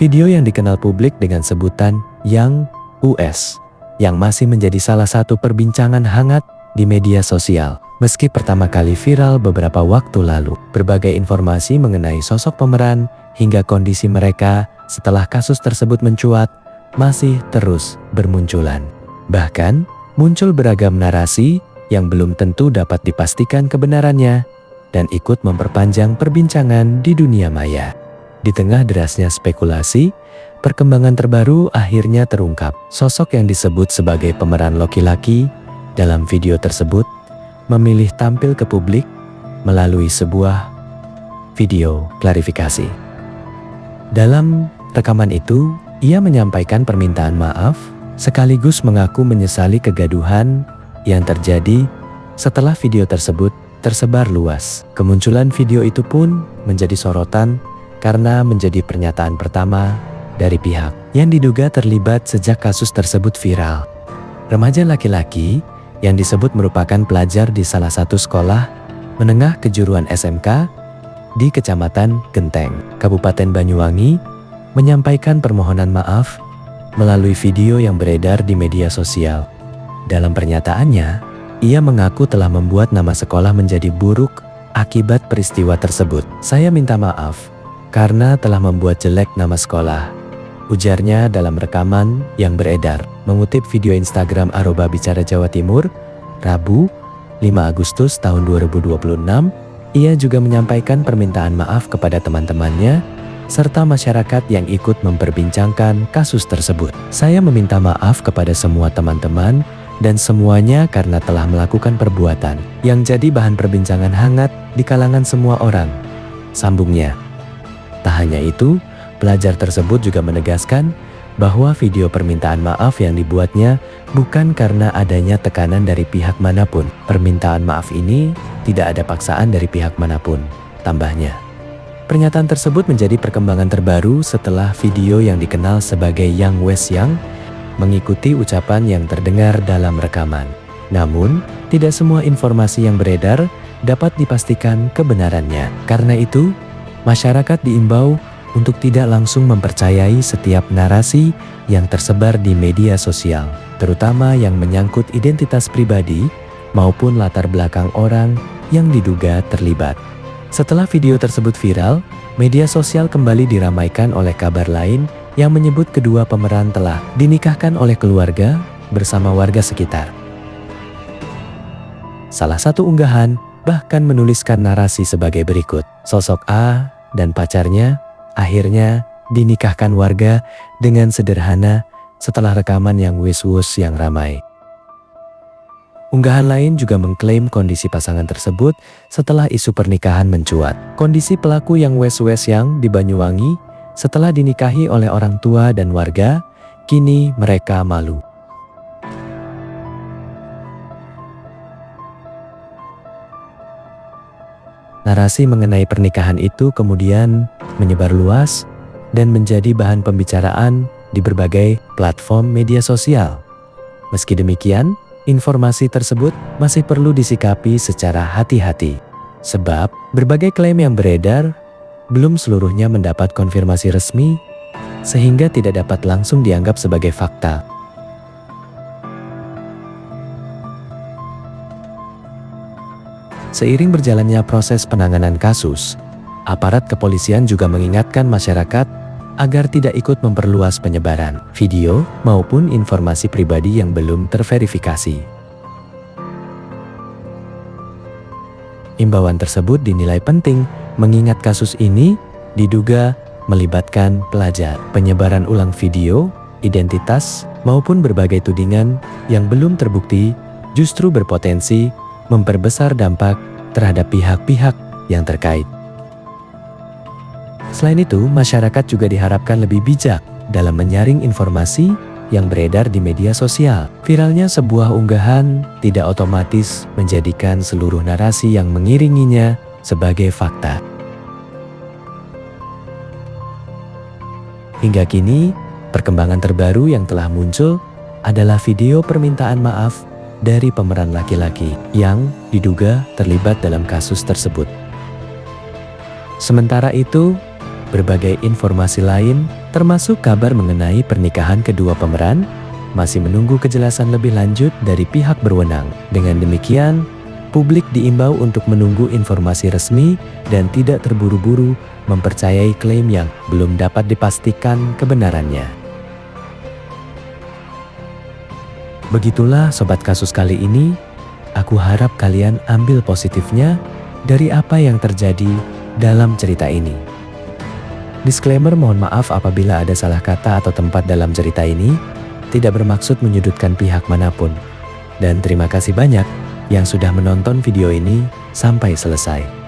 Video yang dikenal publik dengan sebutan Yang US, yang masih menjadi salah satu perbincangan hangat di media sosial. Meski pertama kali viral beberapa waktu lalu, berbagai informasi mengenai sosok pemeran hingga kondisi mereka setelah kasus tersebut mencuat masih terus bermunculan. Bahkan, muncul beragam narasi yang belum tentu dapat dipastikan kebenarannya dan ikut memperpanjang perbincangan di dunia maya. Di tengah derasnya spekulasi, perkembangan terbaru akhirnya terungkap. Sosok yang disebut sebagai pemeran laki-laki dalam video tersebut memilih tampil ke publik melalui sebuah video klarifikasi. Dalam rekaman itu, ia menyampaikan permintaan maaf sekaligus mengaku menyesali kegaduhan yang terjadi setelah video tersebut tersebar luas. Kemunculan video itu pun menjadi sorotan karena menjadi pernyataan pertama dari pihak yang diduga terlibat sejak kasus tersebut viral. Remaja laki-laki yang disebut merupakan pelajar di salah satu sekolah menengah kejuruan SMK di Kecamatan Genteng, Kabupaten Banyuwangi, menyampaikan permohonan maaf melalui video yang beredar di media sosial. Dalam pernyataannya, ia mengaku telah membuat nama sekolah menjadi buruk akibat peristiwa tersebut. "Saya minta maaf karena telah membuat jelek nama sekolah," ujarnya dalam rekaman yang beredar. Mengutip video Instagram @bicara Jawa Timur, Rabu, 5 Agustus tahun 2026, ia juga menyampaikan permintaan maaf kepada teman-temannya serta masyarakat yang ikut memperbincangkan kasus tersebut. "Saya meminta maaf kepada semua teman-teman dan semuanya karena telah melakukan perbuatan yang jadi bahan perbincangan hangat di kalangan semua orang," sambungnya. Tak hanya itu, pelajar tersebut juga menegaskan bahwa video permintaan maaf yang dibuatnya bukan karena adanya tekanan dari pihak manapun. Permintaan maaf ini tidak ada paksaan dari pihak manapun, tambahnya. Pernyataan tersebut menjadi perkembangan terbaru setelah video yang dikenal sebagai Yang Wes Yang mengikuti ucapan yang terdengar dalam rekaman. Namun, tidak semua informasi yang beredar dapat dipastikan kebenarannya. Karena itu, masyarakat diimbau untuk tidak langsung mempercayai setiap narasi yang tersebar di media sosial, terutama yang menyangkut identitas pribadi maupun latar belakang orang yang diduga terlibat. Setelah video tersebut viral, media sosial kembali diramaikan oleh kabar lain yang menyebut kedua pemeran telah dinikahkan oleh keluarga bersama warga sekitar. Salah satu unggahan bahkan menuliskan narasi sebagai berikut: "Sosok A dan pacarnya akhirnya dinikahkan warga dengan sederhana setelah rekaman yang wis-wus yang ramai." Unggahan lain juga mengklaim kondisi pasangan tersebut setelah isu pernikahan mencuat. Kondisi pelaku yang wes-wes yang di Banyuwangi setelah dinikahi oleh orang tua dan warga, kini mereka malu. Narasi mengenai pernikahan itu kemudian menyebar luas dan menjadi bahan pembicaraan di berbagai platform media sosial. Meski demikian, informasi tersebut masih perlu disikapi secara hati-hati, sebab berbagai klaim yang beredar belum seluruhnya mendapat konfirmasi resmi, sehingga tidak dapat langsung dianggap sebagai fakta. Seiring berjalannya proses penanganan kasus, aparat kepolisian juga mengingatkan masyarakat agar tidak ikut memperluas penyebaran video maupun informasi pribadi yang belum terverifikasi. Imbauan tersebut dinilai penting mengingat kasus ini diduga melibatkan pelajar. Penyebaran ulang video, identitas, maupun berbagai tudingan yang belum terbukti justru berpotensi memperbesar dampak terhadap pihak-pihak yang terkait. Selain itu, masyarakat juga diharapkan lebih bijak dalam menyaring informasi yang beredar di media sosial. Viralnya sebuah unggahan tidak otomatis menjadikan seluruh narasi yang mengiringinya sebagai fakta. Hingga kini, perkembangan terbaru yang telah muncul adalah video permintaan maaf dari pemeran laki-laki yang diduga terlibat dalam kasus tersebut. Sementara itu, berbagai informasi lain termasuk kabar mengenai pernikahan kedua pemeran, masih menunggu kejelasan lebih lanjut dari pihak berwenang. Dengan demikian, publik diimbau untuk menunggu informasi resmi dan tidak terburu-buru mempercayai klaim yang belum dapat dipastikan kebenarannya. Begitulah Sobat Kasus kali ini, aku harap kalian ambil positifnya dari apa yang terjadi dalam cerita ini. Disclaimer, mohon maaf apabila ada salah kata atau tempat dalam cerita ini, tidak bermaksud menyudutkan pihak manapun. Dan terima kasih banyak yang sudah menonton video ini sampai selesai.